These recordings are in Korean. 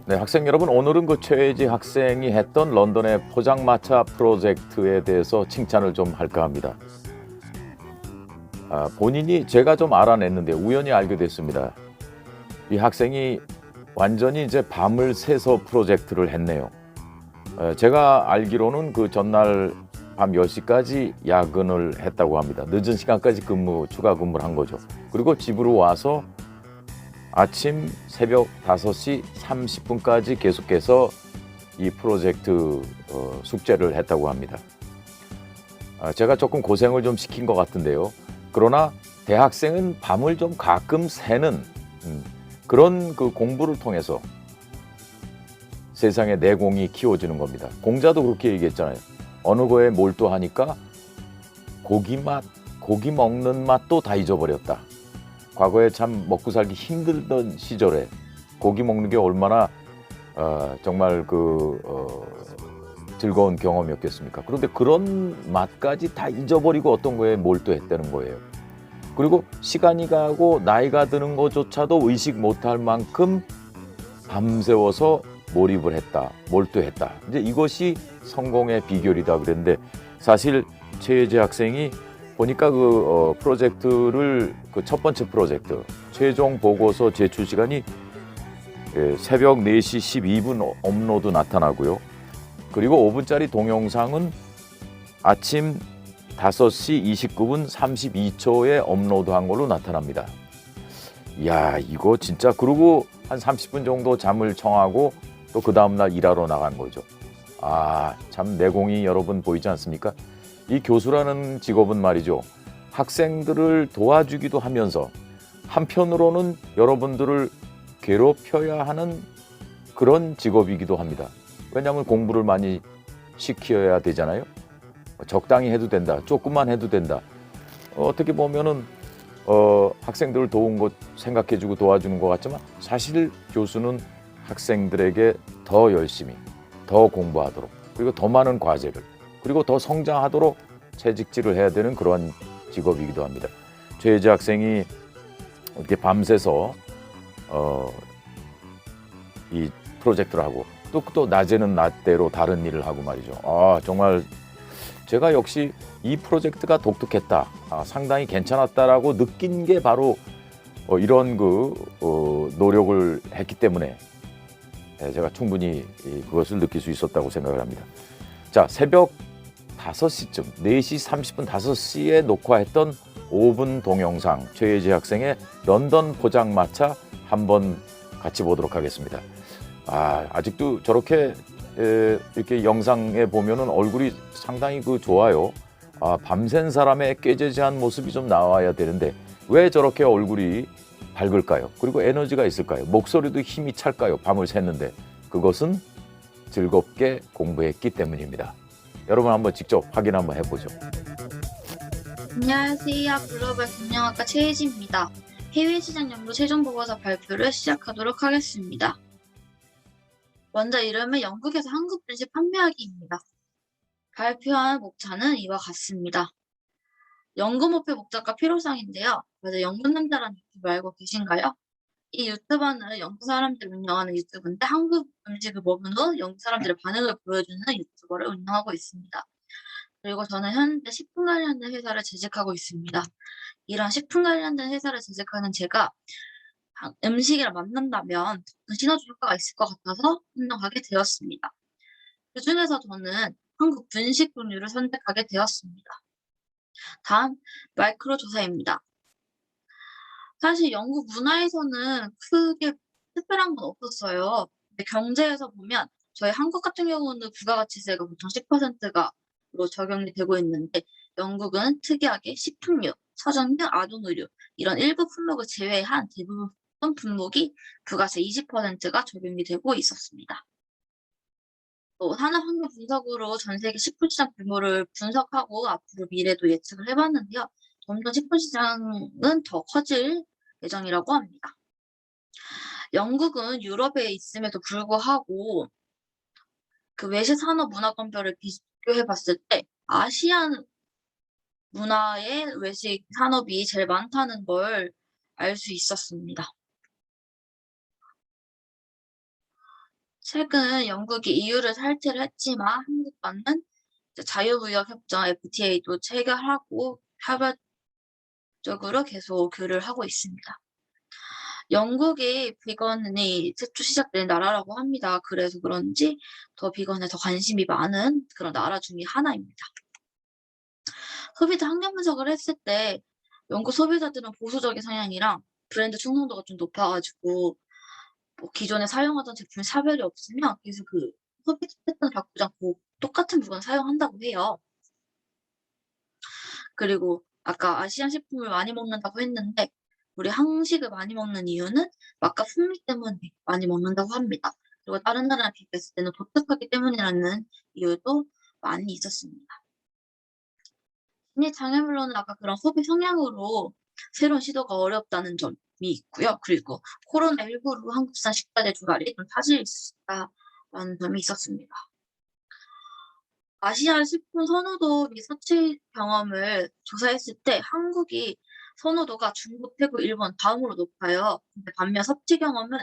네, 학생 여러분, 오늘은 그 최혜지 학생이 했던 런던의 포장마차 프로젝트에 대해서 칭찬을 좀 할까 합니다. 본인이 제가 좀 알아냈는데 우연히 알게 됐습니다. 이 학생이 완전히 이제 밤을 새서 프로젝트를 했네요. 제가 알기로는 그 전날 밤 10시까지 야근을 했다고 합니다. 늦은 시간까지 추가 근무를 한 거죠. 그리고 집으로 와서 아침 새벽 5시 30분까지 계속해서 이 프로젝트 숙제를 했다고 합니다. 제가 조금 고생을 좀 시킨 것 같은데요. 그러나 대학생은 밤을 좀 가끔 새는 그런 그 공부를 통해서 세상의 내공이 키워지는 겁니다. 공자도 그렇게 얘기했잖아요. 어느 거에 몰두하니까 고기 먹는 맛도 다 잊어버렸다. 과거에 참 먹고 살기 힘들던 시절에 고기 먹는 게 얼마나 정말 즐거운 경험이었겠습니까? 그런데 그런 맛까지 다 잊어버리고 어떤 거에 몰두했다는 거예요. 그리고 시간이 가고 나이가 드는 것조차도 의식 못할 만큼 밤새워서 몰입을 했다, 몰두했다. 이제 이것이 성공의 비결이다 그랬는데, 사실 최혜지 학생이 보니까 프로젝트를 첫 번째 프로젝트 최종 보고서 제출 시간이 새벽 4시 12분 업로드 나타나고요. 그리고 5분짜리 동영상은 아침 5시 29분 32초에 업로드한 걸로 나타납니다. 이야, 이거 진짜. 그리고 한 30분 정도 잠을 청하고 또 그 다음날 일하러 나간 거죠. 참 내공이 여러분 보이지 않습니까? 이 교수라는 직업은 말이죠, 학생들을 도와주기도 하면서 한편으로는 여러분들을 괴롭혀야 하는 그런 직업이기도 합니다. 왜냐하면 공부를 많이 시켜야 되잖아요. 적당히 해도 된다, 조금만 해도 된다. 어떻게 보면은 학생들을 도운 것 생각해주고 도와주는 것 같지만, 사실 교수는 학생들에게 더 열심히, 더 공부하도록, 그리고 더 많은 과제를, 그리고 더 성장하도록 채직질을 해야 되는 그러한 직업이기도 합니다. 최혜지 학생이 이렇게 밤새서 이 프로젝트를 하고 또 낮에는 낮대로 다른 일을 하고 말이죠. 정말 제가 역시 이 프로젝트가 독특했다, 상당히 괜찮았다라고 느낀 게 바로 이런 노력을 했기 때문에 제가 충분히 그것을 느낄 수 있었다고 생각을 합니다. 자, 새벽 5시쯤, 4시 30분 5시에 녹화했던 5분 동영상, 최혜지 학생의 런던 포장마차 한번 같이 보도록 하겠습니다. 아직도 저렇게 이렇게 영상에 보면은 얼굴이 상당히 좋아요. 밤샌 사람의 꾀재재한 모습이 좀 나와야 되는데 왜 저렇게 얼굴이 밝을까요? 그리고 에너지가 있을까요? 목소리도 힘이 찰까요? 밤을 샜는데 그것은 즐겁게 공부했기 때문입니다. 여러분 한번 직접 확인 한번 해보죠. 안녕하세요. 글로벌 금융학과 최혜지입니다. 해외 시장 연구 최종 보고서 발표를 시작하도록 하겠습니다. 먼저 이름은 영국에서 한국 분식 판매하기입니다. 발표한 목차는 이와 같습니다. 연구 목표 목적과 필요성인데요. 먼저 연구 남자라는 유튜브 알고 계신가요? 이 유튜버는 영국 사람들이 운영하는 유튜브인데, 한국 음식을 먹은 후 영국 사람들의 반응을 보여주는 유튜버를 운영하고 있습니다. 그리고 저는 현재 식품 관련된 회사를 재직하고 있습니다. 이런 식품 관련된 회사를 재직하는 제가 음식이랑 만난다면 시너지 효과가 있을 것 같아서 선정하게 되었습니다. 그중에서 저는 한국 분식 종류를 선택하게 되었습니다. 다음, 마이크로 조사입니다. 사실 영국 문화에서는 크게 특별한 건 없었어요. 근데 경제에서 보면 저희 한국 같은 경우는 부가가치세가 보통 10%가 적용이 되고 있는데, 영국은 특이하게 식품류, 서점류, 아동의류 이런 일부 품목을 제외한 대부분 품목이 부가세 20%가 적용이 되고 있었습니다. 또 산업환경 분석으로 전 세계 식품 시장 규모를 분석하고 앞으로 미래도 예측을 해봤는데요. 점점 식품 시장은 더 커질 예정이라고 합니다. 영국은 유럽에 있음에도 불구하고 외식 산업 문화권별을 비교해봤을 때 아시안 문화의 외식 산업이 제일 많다는 걸 알 수 있었습니다. 최근 영국이 EU를 탈퇴를 했지만 한국과는 이제 자유무역협정 FTA도 체결하고 차별적으로 계속 교류를 하고 있습니다. 영국이 비건이 최초 시작된 나라라고 합니다. 그래서 그런지 더 비건에 더 관심이 많은 그런 나라 중에 하나입니다. 소비자 환경 분석을 했을 때 영국 소비자들은 보수적인 성향이랑 브랜드 충성도가 좀 높아가지고 뭐 기존에 사용하던 제품에 차별이 없으면 계속 그 소비자 패턴을 바꾸지 않고 똑같은 물건을 사용한다고 해요. 그리고 아까 아시안 식품을 많이 먹는다고 했는데 우리 한식을 많이 먹는 이유는 맛과 풍미 때문에 많이 먹는다고 합니다. 그리고 다른 나라랑 비교했을 때는 독특하기 때문이라는 이유도 많이 있었습니다. 장애물로는 아까 그런 소비 성향으로 새로운 시도가 어렵다는 점이 있고요. 그리고 코로나19로 한국산 식자재 조달이 좀 타질 수 있다라는 점이 있었습니다. 아시아 식품 선호도 및 섭취 경험을 조사했을 때 한국이 선호도가 중국, 태국, 일본 다음으로 높아요. 근데 반면 섭취 경험은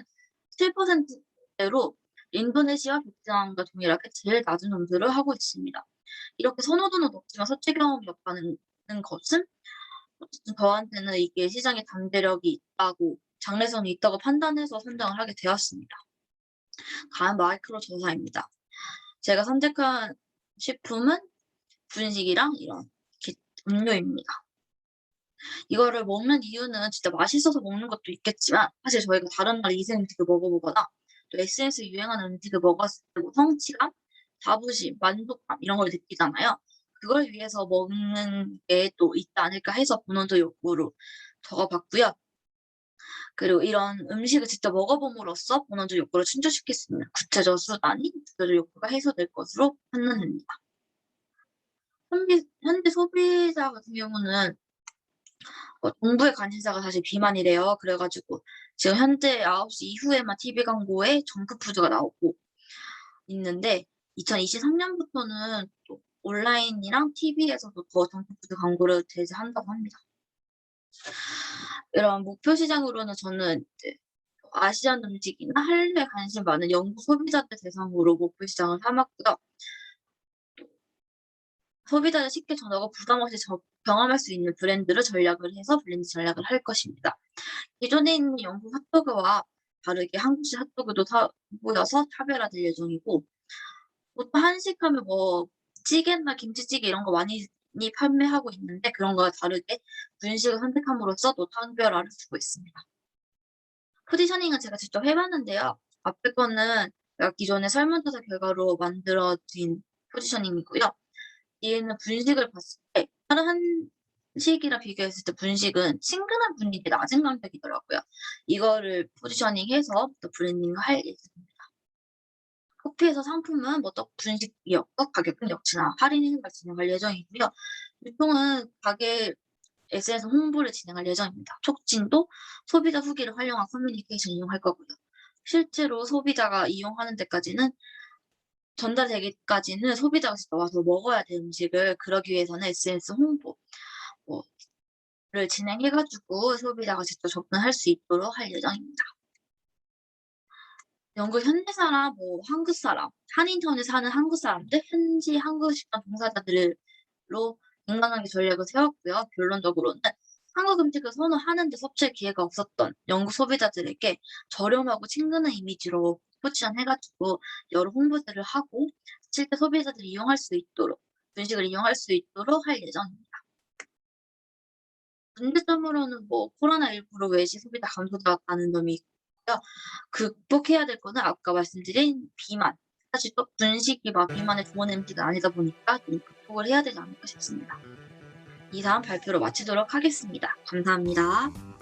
7%대로 인도네시아, 베트남과 동일하게 제일 낮은 점수를 하고 있습니다. 이렇게 선호도는 높지만 섭취 경험이 없다는 것은 어쨌든 저한테는 이게 시장에 잠재력이 있다고, 장래성이 있다고 판단해서 선정을 하게 되었습니다. 다음 마이크로 조사입니다. 제가 선택한 식품은 분식이랑 이런 음료입니다. 이거를 먹는 이유는 진짜 맛있어서 먹는 것도 있겠지만 사실 저희가 다른 나라 이색 음식을 먹어보거나 또 SNS에 유행하는 음식을 먹었을 때 뭐 성취감, 자부심, 만족감 이런 걸 느끼잖아요. 그걸 위해서 먹는 게 또 있지 않을까 해서 본원도 욕구로 적어봤고요. 그리고 이런 음식을 직접 먹어봄으로써 본원적 욕구를 충족시킬 수 있는 구체적 수단이 주도적 욕구가 해소될 것으로 판단됩니다. 현재 소비자 같은 경우는 정부의 관심사가 사실 비만이래요. 그래가지고 지금 현재 9시 이후에만 TV 광고에 정크푸드가 나오고 있는데 2023년부터는 또 온라인이랑 TV에서도 더 정크푸드 광고를 제시한다고 합니다. 이런 목표 시장으로는 저는 이제 아시안 음식이나 한류에 관심 많은 영국 소비자들 대상으로 목표 시장을 삼았고요. 소비자를 쉽게 전하고 부담 없이 경험할 수 있는 브랜드를 전략을 해서 브랜드 전략을 할 것입니다. 기존에 있는 영국 핫도그와 다르게 한국식 핫도그도 보여서 차별화될 예정이고, 보통 한식하면 뭐 찌개나 김치찌개 이런 거 많이 판매하고 있는데 그런 거와 다르게 분식을 선택함으로써 또 차별화를 주고 있습니다. 포지셔닝은 제가 직접 해봤는데요. 앞에 거는 제가 기존의 설문조사 결과로 만들어진 포지셔닝이고요. 얘는 분식을 봤을 때 다른 한식이랑 비교했을 때 분식은 친근한 분위기 낮은 가격이더라고요. 이거를 포지셔닝해서 또 브랜딩을 할 예정입니다. 커피에서 상품은 또 분식이었고 가격은 역시나 할인 행사를 진행할 예정이고요. 유통은 가게 SNS 홍보를 진행할 예정입니다. 촉진도 소비자 후기를 활용한 커뮤니케이션 이용할 거고요. 실제로 소비자가 이용하는 데까지는 전달되기까지는 소비자가 직접 와서 먹어야 될 음식을 그러기 위해서는 SNS 홍보를 진행해가지고 소비자가 직접 접근할 수 있도록 할 예정입니다. 영국 현지 사람, 한국 사람, 한인타운에 사는 한국 사람들, 현지 한국 식당 종사자들로 인간관계 전략을 세웠고요. 결론적으로는 한국 음식을 선호하는데 섭취할 기회가 없었던 영국 소비자들에게 저렴하고 친근한 이미지로 포지션해가지고 여러 홍보들을 하고 실제 소비자들이 이용할 수 있도록 분식을 이용할 수 있도록 할 예정입니다. 문제점으로는 코로나19로 외식 소비가 감소되었다는 점이 있고요. 극복해야 될 거는 아까 말씀드린 비만. 사실 또 분식이 비만의 좋은 음식은 아니다 보니까 좀 극복을 해야 되지 않을까 싶습니다. 이상 발표로 마치도록 하겠습니다. 감사합니다.